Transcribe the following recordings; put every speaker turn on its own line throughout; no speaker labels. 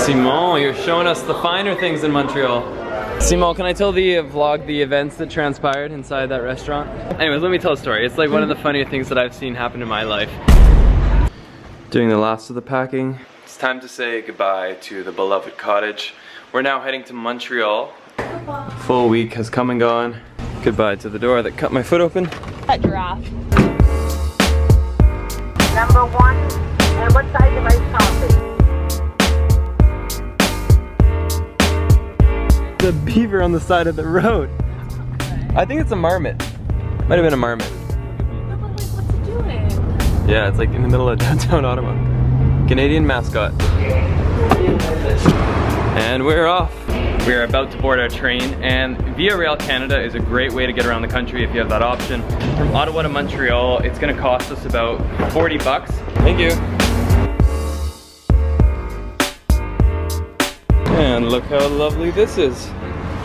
Simon, you're showing us the finer things in Montreal. Simon, can I tell the vlog the events that transpired inside that restaurant? Anyways, let me tell a story. It's like one of the funnier things that I've seen happen in my life. Doing the last of the packing. It's time to say goodbye to the beloved cottage. We're now heading to Montreal. Full week has come and gone. Goodbye to the door that cut my foot open.
That giraffe.
Number 1, and what size of iced coffee?
The beaver on the side of the road. I think it's a marmot. Might have been a marmot.
What's it doing?
Yeah, it's like in the middle of downtown Ottawa. Canadian mascot. And we're off. We're about to board our train, and Montreal Canada is a great way to get around the country if you have that option. From Ottawa to Montreal, it's gonna cost us about 40 bucks. Thank you. And look how lovely this is.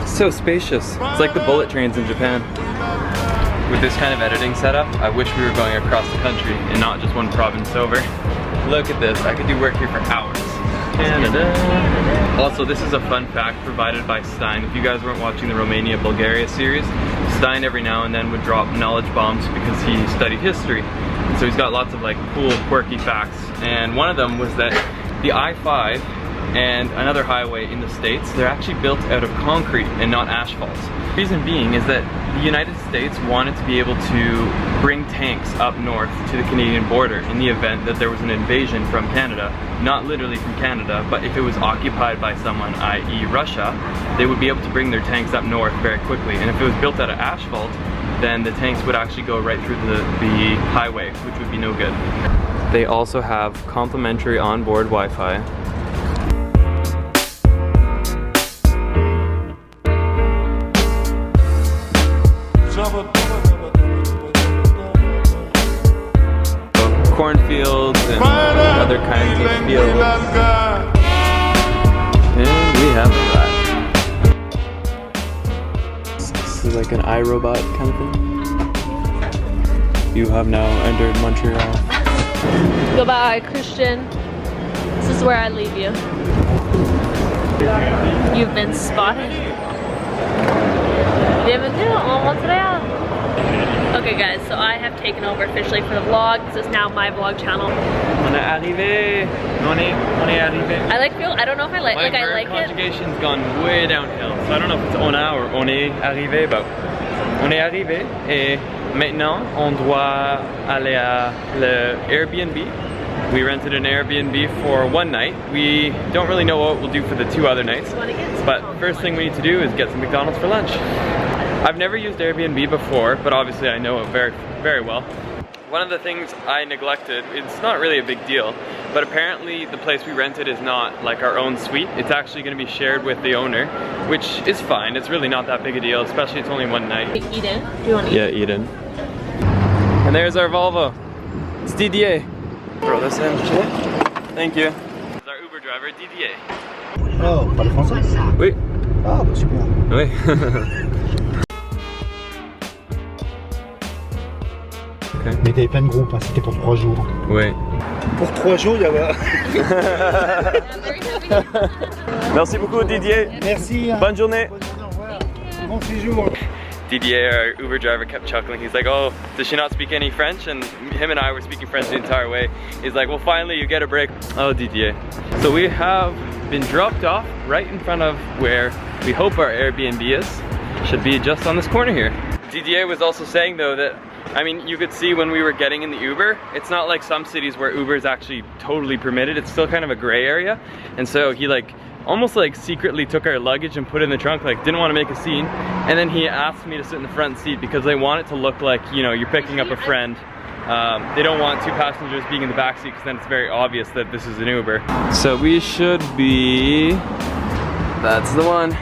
It's so spacious. It's like the bullet trains in Japan. With this kind of editing setup, I wish we were going across the country and not just one province over. Look at this, I could do work here for hours. Canada. Also, this is a fun fact provided by Stein. If you guys weren't watching the Romania-Bulgaria series, Stein every now and then would drop knowledge bombs because he studied history. And so he's got lots of like cool, quirky facts. And one of them was that the I-5 and another highway in the States, they're actually built out of concrete and not asphalt. The reason being is that the United States wanted to be able to bring tanks up north to the Canadian border in the event that there was an invasion from Canada. Not literally from Canada, but if it was occupied by someone, i.e. Russia, they would be able to bring their tanks up north very quickly. And if it was built out of asphalt, then the tanks would actually go right through the highway, which would be no good. They also have complimentary onboard Wi-Fi. Cornfields and other kinds of fields. And we have arrived. This is like an iRobot kind of thing. You have now entered Montreal.
Goodbye, Christian. This is where I leave you. You've been spotted. Bienvenue en Montréal. Okay guys, so I have taken over officially for the vlog. This is now my vlog channel.
On est arrivé. On est arrivé.
I don't know if I like it.
My verb conjugation's gone way downhill. So I don't know if it's on a or on est arrivé, but on est arrivé et maintenant on doit aller à le Airbnb. We rented an Airbnb for one night. We don't really know what we'll do for the 2 other nights. But first thing we need to do is get some McDonald's for lunch. I've never used Airbnb before, but obviously I know it very, very well. One of the things I neglected, it's not really a big deal, but apparently the place we rented is not like our own suite. It's actually going to be shared with the owner, which is fine. It's really not that big a deal, especially it's only one night.
Eden, do you want to eat?
Yeah, Eden. And there's our Volvo. It's Didier. Throw this in. Thank you. This is our Uber driver, Didier.
Oh, parle français?
Oui.
Ah, bah super.
Oui. Okay.
Mais t'avais plein de groupes, hein, c'était pour 3 jours.
Oui.
Pour 3 jours, il y avait...
Merci beaucoup Didier.
Merci. Hein.
Bonne journée.
Bonne journée, au revoir. Bon séjour.
Didier, our Uber driver, kept chuckling. He's like, oh, does she not speak any French? And him and I were speaking French the entire way. He's like, well, finally you get a break. Oh, Didier. So we have been dropped off right in front of where we hope our Airbnb is. Should be just on this corner here. Didier was also saying though that, I mean, you could see when we were getting in the Uber, it's not like some cities where Uber is actually totally permitted. It's still kind of a gray area. And so he almost secretly took our luggage and put it in the trunk, didn't want to make a scene. And then he asked me to sit in the front seat because they want it to look like, you know, you're picking up a friend. They don't want 2 passengers being in the back seat because then it's very obvious that this is an Uber. So we should be, that's the one.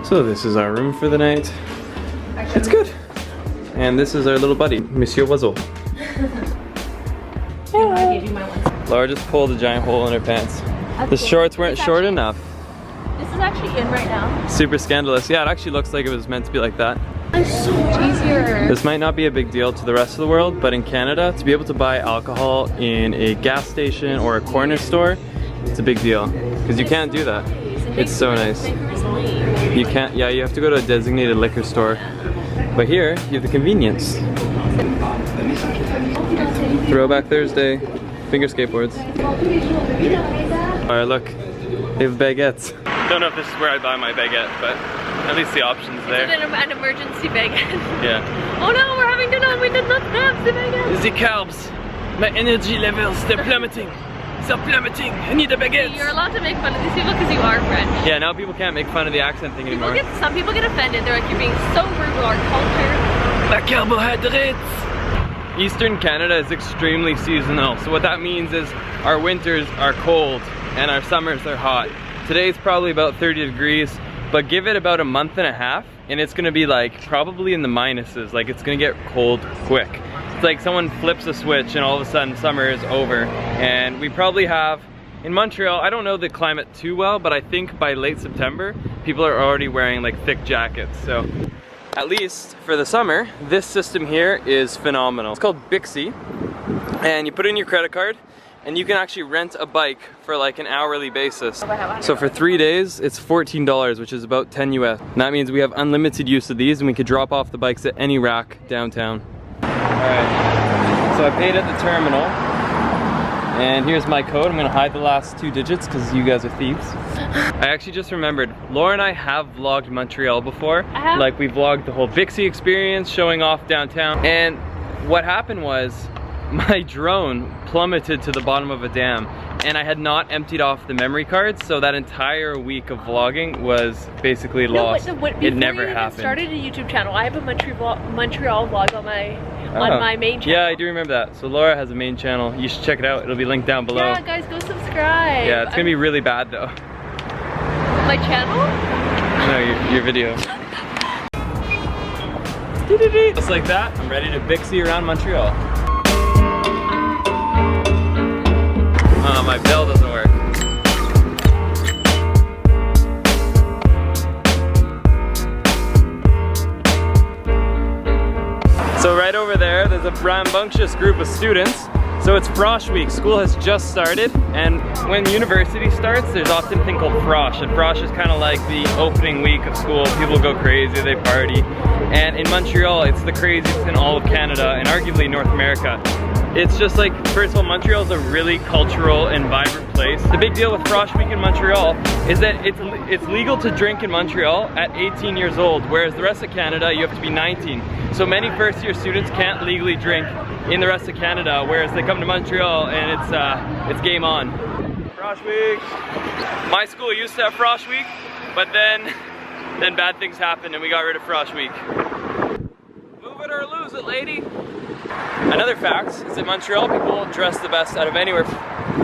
So this is our room for the night. It's good. And this is our little buddy, Monsieur Oiseau. Laura just pulled a giant hole in her pants. The shorts weren't short enough.
This is actually in right now.
Super scandalous. Yeah, it actually looks like it was meant to be like that.
It's so much easier.
This might not be a big deal to the rest of the world, but in Canada, to be able to buy alcohol in a gas station or a corner store It's a big deal because you can't do that. It's so nice. You can't, yeah, you have to go to a designated liquor store. But here, you have the convenience. Throwback Thursday, finger skateboards. Alright, look, they have baguettes. Don't know if this is where I buy my baguette, but at least the option's there.
It's an emergency baguette.
Yeah.
Oh no, we're having dinner and we did not have the baguette.
The carbs, my energy levels, they're plummeting. They're plummeting, I need a baguette.
You're allowed to make fun of these people because you are French.
Yeah, now people can't make fun of the accent thing anymore.
Some people get offended. They're like, you're being so rude to our culture.
La carbohydrates. Eastern Canada is extremely seasonal. So what that means is our winters are cold and our summers are hot. Today's probably about 30 degrees, but give it about a month and a half and it's gonna be like probably in the minuses. Like it's gonna get cold quick. It's like someone flips a switch and all of a sudden summer is over. And we probably have, in Montreal, I don't know the climate too well, but I think by late September, people are already wearing like thick jackets. So at least for the summer, this system here is phenomenal. It's called Bixi, and you put in your credit card and you can actually rent a bike for like an hourly basis. So for 3 days, it's $14, which is about 10 US. And that means we have unlimited use of these and we could drop off the bikes at any rack downtown. Alright, so I paid at the terminal. And here's my code. I'm gonna hide the last 2 digits because you guys are thieves. I actually just remembered, Laura and I have vlogged Montreal before. Like we vlogged the whole Bixi experience, showing off downtown. And what happened was, my drone plummeted to the bottom of a dam and I had not emptied off the memory cards, so that entire week of vlogging was basically lost. It never happened.
I started a YouTube channel. I have a Montreal vlog on my main channel.
Yeah, I do remember that. So Laura has a main channel. You should check it out. It'll be linked down below.
Yeah, guys, go subscribe.
Yeah, it's gonna be really bad though.
My channel?
No, your video. Just like that, I'm ready to Bixi around Montreal. My bell doesn't work. So right over there, there's a rambunctious group of students. So it's Frosh Week. School has just started, and when university starts, there's often a thing called Frosh. And Frosh is kind of like the opening week of school. People go crazy, they party. And in Montreal, it's the craziest in all of Canada and arguably North America. It's just like, first of all, Montreal is a really cultural and vibrant place. The big deal with Frosh Week in Montreal is that it's legal to drink in Montreal at 18 years old, whereas the rest of Canada, you have to be 19. So many first-year students can't legally drink in the rest of Canada, whereas they come to Montreal and it's game on. Frosh Week. My school used to have Frosh Week, but then bad things happened and we got rid of Frosh Week. Move it or lose it, lady. Another fact is that Montreal people dress the best out of anywhere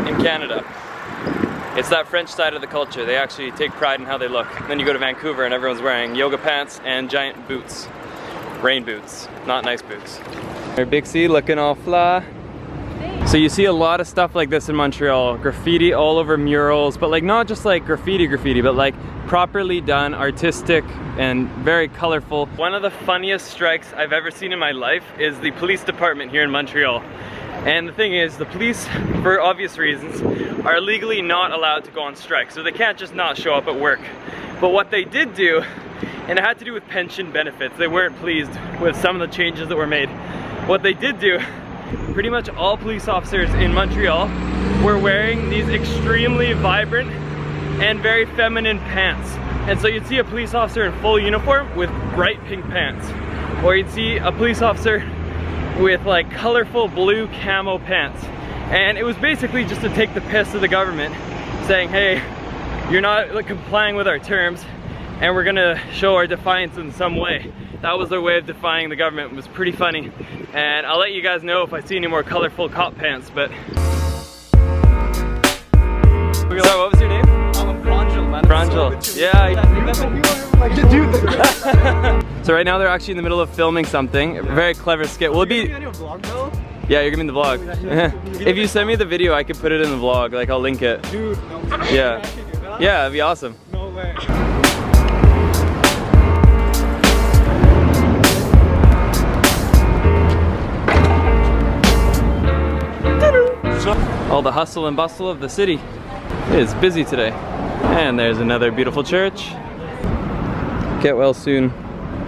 in Canada. It's that French side of the culture. They actually take pride in how they look. And then you go to Vancouver and everyone's wearing yoga pants and giant boots. Rain boots, not nice boots. Bixi looking all fly. So you see a lot of stuff like this in Montreal. Graffiti all over murals, but like not just like graffiti, but like properly done, artistic and very colorful. One of the funniest strikes I've ever seen in my life is the police department here in Montreal. And the thing is, the police, for obvious reasons, are legally not allowed to go on strike. So they can't just not show up at work. But what they did do, and it had to do with pension benefits, they weren't pleased with some of the changes that were made. What they did do, pretty much all police officers in Montreal were wearing these extremely vibrant and very feminine pants. And so you'd see a police officer in full uniform with bright pink pants. Or you'd see a police officer with like colorful blue camo pants. And it was basically just to take the piss of the government, saying, hey, you're not like, complying with our terms, and we're gonna show our defiance in some way. That was their way of defying the government. It was pretty funny. And I'll let you guys know if I see any more colorful cop pants, but... So what was your name? I'm Franjel, man. Franjel. Yeah. So right now they're actually in the middle of filming something. A very clever skit. Will it be... Yeah, you're gonna be in the vlog. If you send me the video, I could put it in the vlog. Like, I'll link it. Dude, no way. Yeah. Yeah, it'd be awesome. No way. All the hustle and bustle of the city. It is busy today. And there's another beautiful church. Get well soon.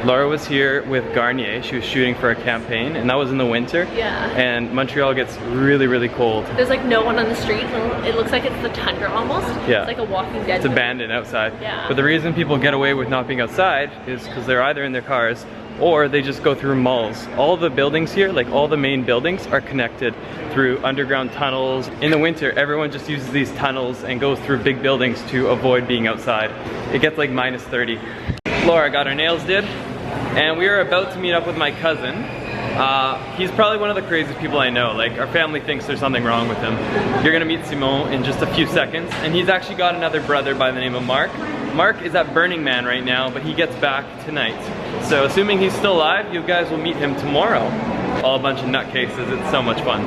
Laura was here with Garnier. She was shooting for a campaign, and that was in the winter.
Yeah.
And Montreal gets really, really cold.
There's like no one on the street. It looks like it's the tundra almost.
Yeah.
It's like a Walking Dead.
It's abandoned outside.
Yeah.
But the reason people get away with not being outside is because they're either in their cars or they just go through malls. All the buildings here, like all the main buildings, are connected through underground tunnels. In the winter, everyone just uses these tunnels and goes through big buildings to avoid being outside. It gets like minus 30. Laura got her nails did, and we are about to meet up with my cousin. He's probably one of the craziest people I know. Like, our family thinks there's something wrong with him. You're gonna meet Simon in just a few seconds, and he's actually got another brother by the name of Mark. Mark is at Burning Man right now, but he gets back tonight. So assuming he's still alive, you guys will meet him tomorrow. All a bunch of nutcases, it's so much fun.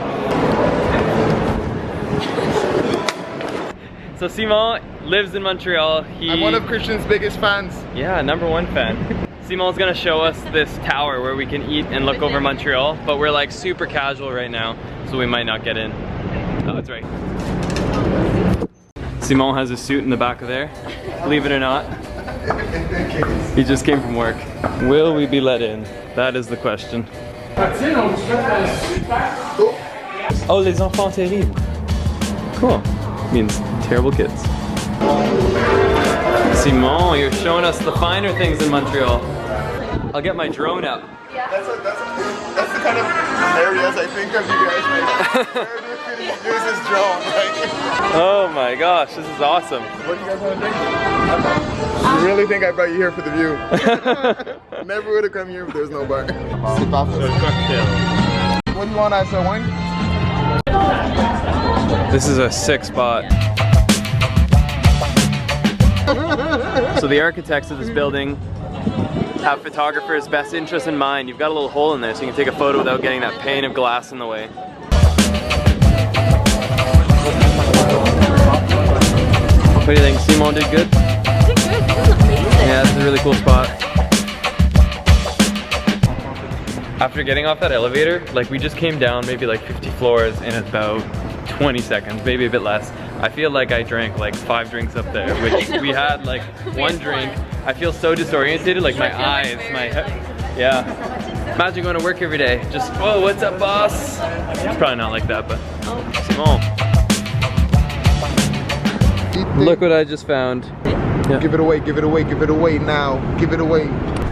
So Simon lives in Montreal.
I'm one of Christian's biggest fans.
Yeah, #1 fan. Simon's gonna show us this tower where we can eat and look over Montreal, but we're like super casual right now, so we might not get in. Oh, that's right. Simon has a suit in the back of there, believe it or not. He just came from work. Will we be let in? That is the question. Oh, les enfants terribles. Cool. Means terrible kids. Simon, you're showing us the finer things in Montreal. I'll get my drone up.
That's the kind of areas I think of you guys. Like, where do you use this drone? Like,
Oh my gosh, this is awesome.
what do you guys want to drink? You really think I brought you here for the view? Never would have come here if there was no bar. What do you want as a wine?
This is a sick spot. So the architects of this building have photographers' best interest in mind. You've got a little hole in there so you can take a photo without getting that pane of glass in the way. What do you think? Simon did good?
Did good. This is amazing.
Yeah, this is a really cool spot. After getting off that elevator, like we just came down maybe like 50 floors in about 20 seconds, maybe a bit less. I feel like I drank like 5 drinks up there, which we had like 1 drink. I feel so disoriented, like my eyes, my head. Yeah. Imagine going to work every day. Just, whoa, what's up, boss? It's probably not like that, but Simon. Look what I just found. Yeah.
Give it away, give it away, give it away now. Give it away. I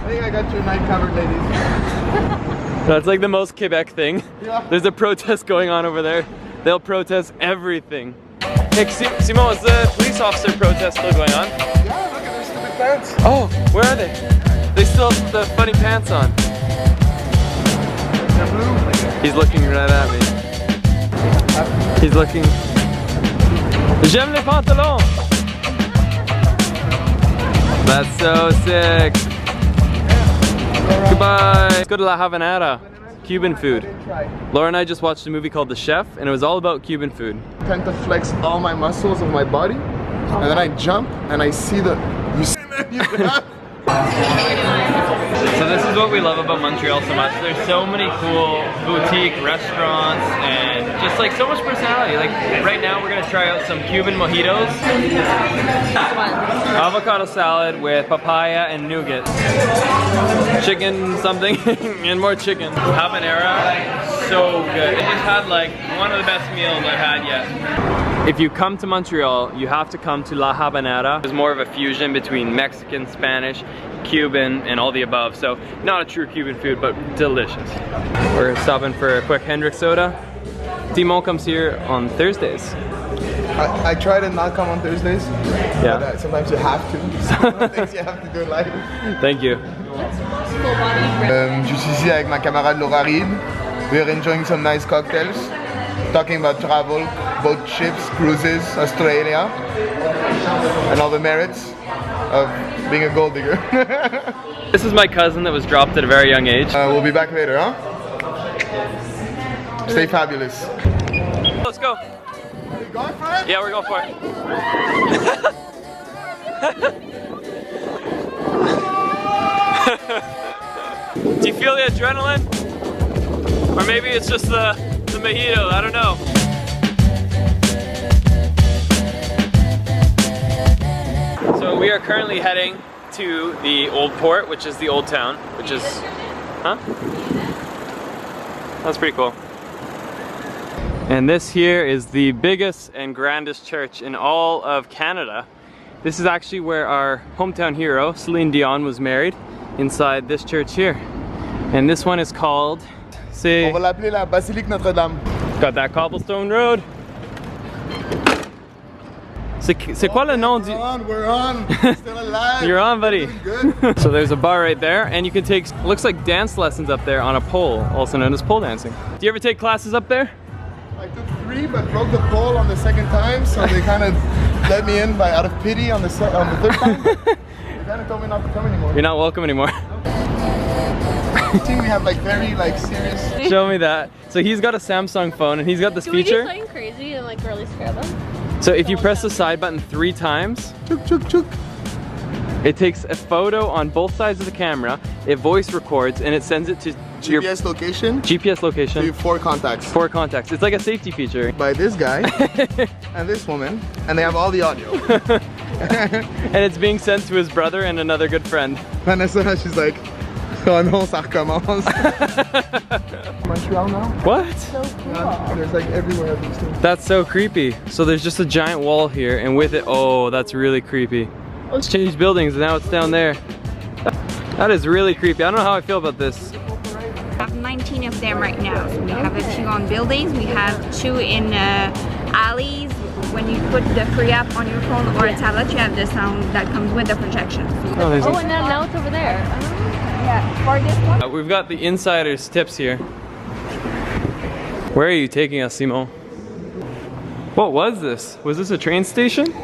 think I got your night covered, ladies.
That's like the most Quebec thing.
Yeah.
There's a protest going on over there. They'll protest everything. Hey, Simon, is the police officer protest still going on?
Yeah, look at their stupid pants.
Oh, where are they? They still have the funny pants on.
They're blue.
He's looking right at me. He's looking. J'aime les pantalons! That's so sick. Goodbye. Let's go to La Habanera. Cuban food. Laura and I just watched a movie called The Chef, and it was all about Cuban food.
I tend to flex all my muscles of my body, and then I jump and I see the. You see that? You laugh.
So this is what we love about Montreal so much. There's so many cool boutique restaurants and just like so much personality. Like right now we're gonna try out some Cuban mojitos. Avocado salad with papaya and nougat. Chicken something and more chicken. Habanera, so good. I just had like one of the best meals I've had yet. If you come to Montreal, you have to come to La Habanera. It's more of a fusion between Mexican, Spanish, Cuban, and all the above. So not a true Cuban food, but delicious. We're stopping for a quick Hendrick soda. Simon comes here on Thursdays.
I try to not come on Thursdays.
Yeah.
But sometimes you have to. Some things you have to do in life.
Thank you.
Je suis ici avec ma camarade LauraReidd. We are enjoying some nice cocktails. Talking about travel, boat ships, cruises, Australia, and all the merits of being a gold digger.
This is my cousin that was dropped at a very young age.
We'll be back later, huh? Stay fabulous.
Let's go.
Are you going for it?
Yeah, we're going for it. Do you feel the adrenaline? Or maybe it's just the mojito, I don't know. we are currently heading to the old port, which is the old town, which is, huh? That's pretty cool. And this here is the biggest and grandest church in all of Canada. This is actually where our hometown hero, Celine Dion, was married, inside this church here. And this one is called,
On va l'appeler la Basilique Notre-Dame.
got that cobblestone road. C'est quoi le nom du...
We're on, still alive.
You're on, buddy.
Good.
So there's a bar right there, and you can take, looks like dance lessons up there on a pole, also known as pole dancing. Do you ever take classes up there?
I took 3 but broke the pole on the second time, so they kind of let me in out of pity on the third time. They kind of told me not to come anymore.
You're not welcome anymore.
I think we have like very serious.
Show me that. So he's got a Samsung phone, and he's got this
Can we do
feature.
something crazy and like really scare them?
So if you press the side button 3 times,
Chuk chuk chuk.
it takes a photo on both sides of the camera, it voice records, and it sends it to your
GPS location.
GPS location.
You have 4 contacts.
4 contacts. It's like a safety feature.
By this guy and this woman, and they have all the audio.
And it's being sent to his brother and another good friend.
Vanessa, she's like, oh non, ça recommence. Montreal now?
What?
So cool.
Yeah, there's like everywhere these things.
That's so creepy. So there's just a giant wall here, and with it, oh, that's really creepy. Let's change buildings, and now it's down there. That is really creepy. I don't know how I feel about this.
We have 19 of them right now. So we have a few on buildings, we have 2 in alleys. When you put the free app on your phone or a tablet, you have the sound that comes with the projection.
Oh, there's
Oh, and now it's over there.
Yeah, for this one.
we've got the insider's tips here. Where are you taking us, Simon? What was this? Was this a train station?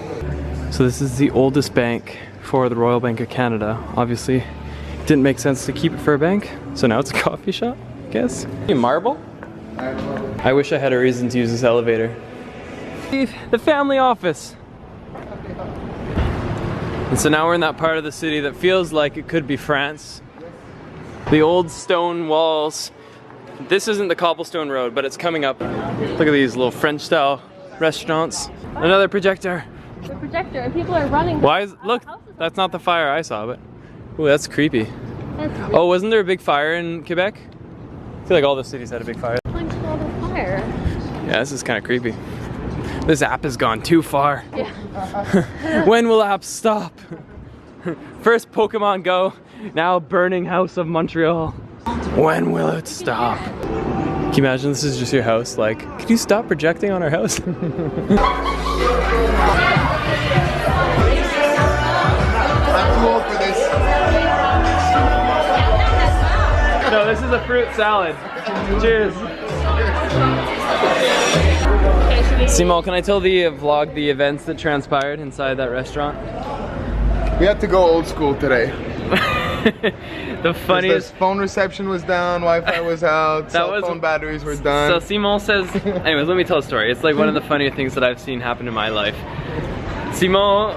So this is the oldest bank for the Royal Bank of Canada. Obviously, it didn't make sense to keep it for a bank, so now it's a coffee shop, I guess. Marble? I wish I had a reason to use this elevator. The family office. And so now we're in that part of the city that feels like it could be France. The old stone walls. This isn't the cobblestone road, but it's coming up. Look at these little French style restaurants. Another projector.
The projector, and people are running.
Why is, look, that's not the fire I saw, but, ooh, that's creepy.
That's
Oh, wasn't there a big fire in Quebec? I feel like all the cities had a big fire.
going to all the fire.
Yeah, this is kind of creepy. This app has gone too far.
Yeah.
When will apps stop? First Pokemon Go, now burning house of Montreal. When will it stop? Can you imagine this is just your house? Like, could you stop projecting on our house?
I'm too old for this.
No, this is a fruit salad. Cheers. Simon, can I tell the vlog the events that transpired inside that restaurant?
We had to go old school today.
The funniest.
The phone reception was down, Wi-Fi was out, cell phone batteries were done.
So Simon says, anyways, let me tell a story. It's like one of the funnier things that I've seen happen in my life. Simon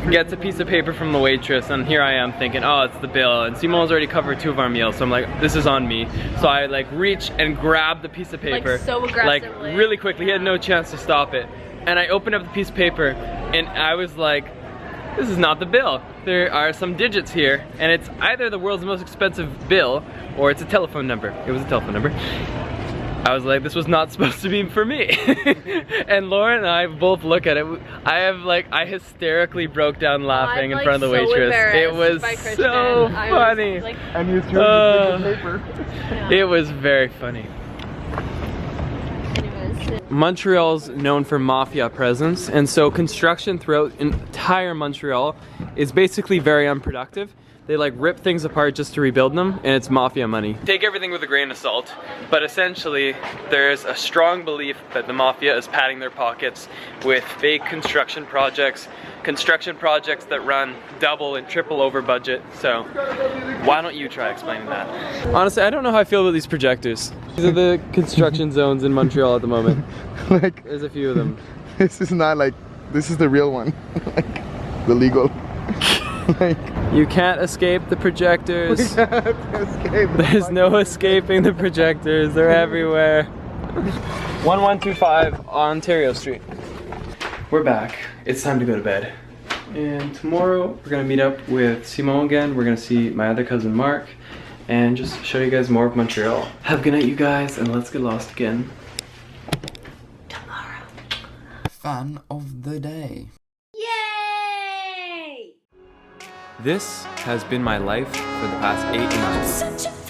gets a piece of paper from the waitress, and here I am thinking, oh, it's the bill. And Simon's already covered 2 of our meals, so I'm like, this is on me. So I like reach and grab the piece of paper.
Like so aggressively.
Like really quickly, he had no chance to stop it. And I opened up the piece of paper, and I was like, this is not the bill. There are some digits here, and it's either the world's most expensive bill, or it's a telephone number. It was a telephone number. I was like, this was not supposed to be for me. And Laura and I both look at it. I hysterically broke down laughing in front of the waitress. It was so funny.
And you threw the paper.
It was very funny. Montreal's known for mafia presence, and so construction throughout entire Montreal is basically very unproductive. They like rip things apart just to rebuild them, and it's mafia money. Take everything with a grain of salt, but essentially there's a strong belief that the mafia is padding their pockets with fake construction projects that run double and triple over budget. So why don't you try explaining that? Honestly, I don't know how I feel about these projectors. These are the construction zones in Montreal at the moment.
Like,
there's a few of them.
This is not like, this is the real one. Like, the legal. Like,
you can't escape the projectors.
we have to escape.
There's no escaping the projectors. They're everywhere. 1125 Ontario Street. We're back. It's time to go to bed. And tomorrow we're gonna meet up with Simon again. We're gonna see my other cousin Mark and just show you guys more of Montreal. Have a good night, you guys, and let's get lost again.
Tomorrow.
Fan of the day.
Yay!
This has been my life for the past 8 months.
Such a